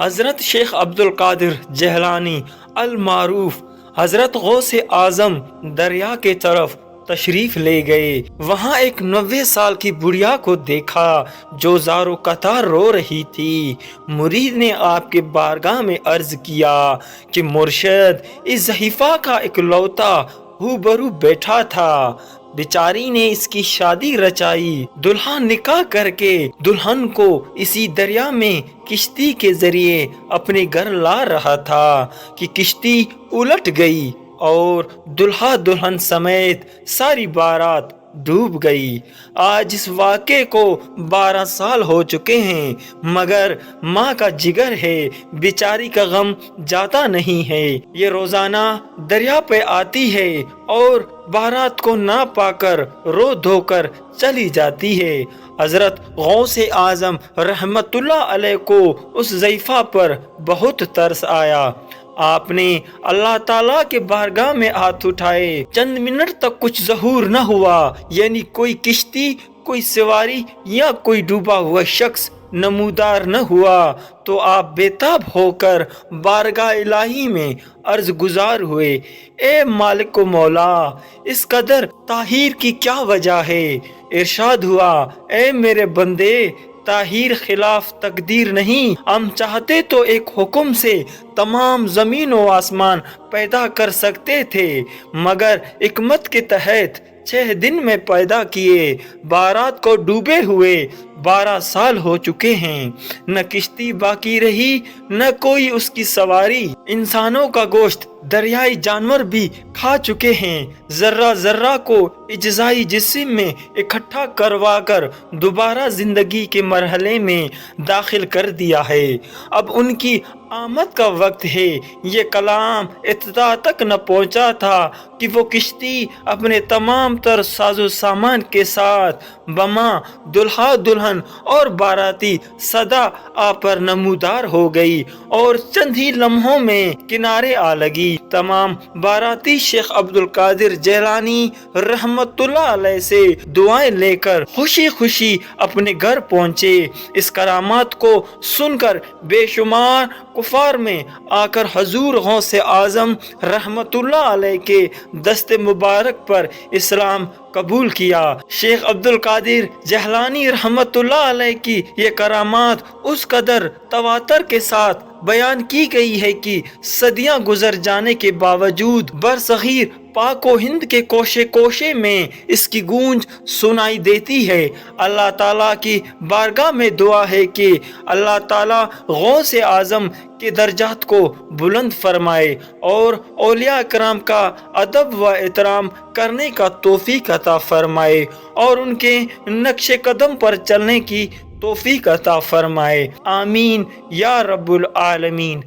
حضرت شیخ عبد القادر جیلانی المعروف حضرت غوث اعظم دریا کے طرف تشریف لے گئے۔ وہاں ایک 90 سال کی بڑھیا کو دیکھا جو زارو قطار رو رہی تھی۔ مرید نے آپ کے بارگاہ میں عرض کیا کہ مرشد، اس ضعیفہ کا اکلوتا روبرو بیٹھا تھا، بیچاری نے اس کی شادی رچائی، دلہا نکاح کر کے دلہن کو اسی دریا میں کشتی کے ذریعے اپنے گھر لا رہا تھا کہ کشتی الٹ گئی اور دلہا دلہن سمیت ساری بارات ڈوب گئی۔ آج اس واقعے کو 12 سال ہو چکے ہیں، مگر ماں کا جگر ہے، بیچاری کا غم جاتا نہیں ہے۔ یہ روزانہ دریا پہ آتی ہے اور بارات کو نہ پا کر رو دھو کر چلی جاتی ہے۔ حضرت غوث اعظم رحمت اللہ علیہ کو اس ضعیفہ پر بہت ترس آیا۔ آپ نے اللہ تعالیٰ کے بارگاہ میں ہاتھ اٹھائے، چند منٹ تک کچھ ظہور نہ ہوا، یعنی کوئی کشتی، کوئی سواری یا کوئی ڈوبا ہوا شخص نمودار نہ ہوا، تو آپ بےتاب ہو کر بارگاہ الہی میں عرض گزار ہوئے، اے مالک و مولا، اس قدر تاخیر کی کیا وجہ ہے؟ ارشاد ہوا، اے میرے بندے، تاخیر خلاف تقدیر نہیں، ہم چاہتے تو ایک حکم سے تمام زمین و آسمان پیدا کر سکتے تھے، مگر حکمت کے تحت 6 دن میں پیدا کیے۔ بارات کو ڈوبے ہوئے 12 سال ہو چکے ہیں، نہ کشتی باقی رہی نہ کوئی اس کی سواری، انسانوں کا گوشت دریائی جانور بھی کھا چکے ہیں، ذرہ ذرہ کو اجزائی جسم میں اکٹھا کروا کر دوبارہ زندگی کے مرحلے میں داخل کر دیا ہے۔ اب ان کی آمد کا وقت ہے۔ یہ کلام ابتدا تک نہ پہنچا تھا کہ وہ کشتی اپنے تمام تر ساز و سامان کے ساتھ بما دلہا دلہن اور باراتی صدا آ پر نمودار ہو گئی اور چند ہی لمحوں میں کنارے آ لگی۔ تمام باراتی شیخ عبد القادر جیلانی رحمت اللہ علیہ سے دعائیں لے کر خوشی خوشی اپنے گھر پہنچے۔ اس کرامات کو سن کر بے شمار کفار میں آ کر حضور غوث اعظم رحمت اللہ علیہ کے دست مبارک پر اسلام قبول کیا۔ شیخ عبد القادر جیلانی رحمت اللہ علیہ کی یہ کرامات اس قدر تواتر کے ساتھ بیان کی گئی ہے کہ صدیاں گزر جانے کے باوجود برصغیر پاک و ہند کے کوشے کوشے میں اس کی گونج سنائی دیتی ہے۔ اللہ تعالیٰ کی بارگاہ میں دعا ہے کہ اللہ تعالیٰ غوث اعظم کے درجات کو بلند فرمائے اور اولیاء کرام کا ادب و احترام کرنے کا توفیق عطا فرمائے اور ان کے نقش قدم پر چلنے کی توفیق عطا فرمائے، آمین یا رب العالمین۔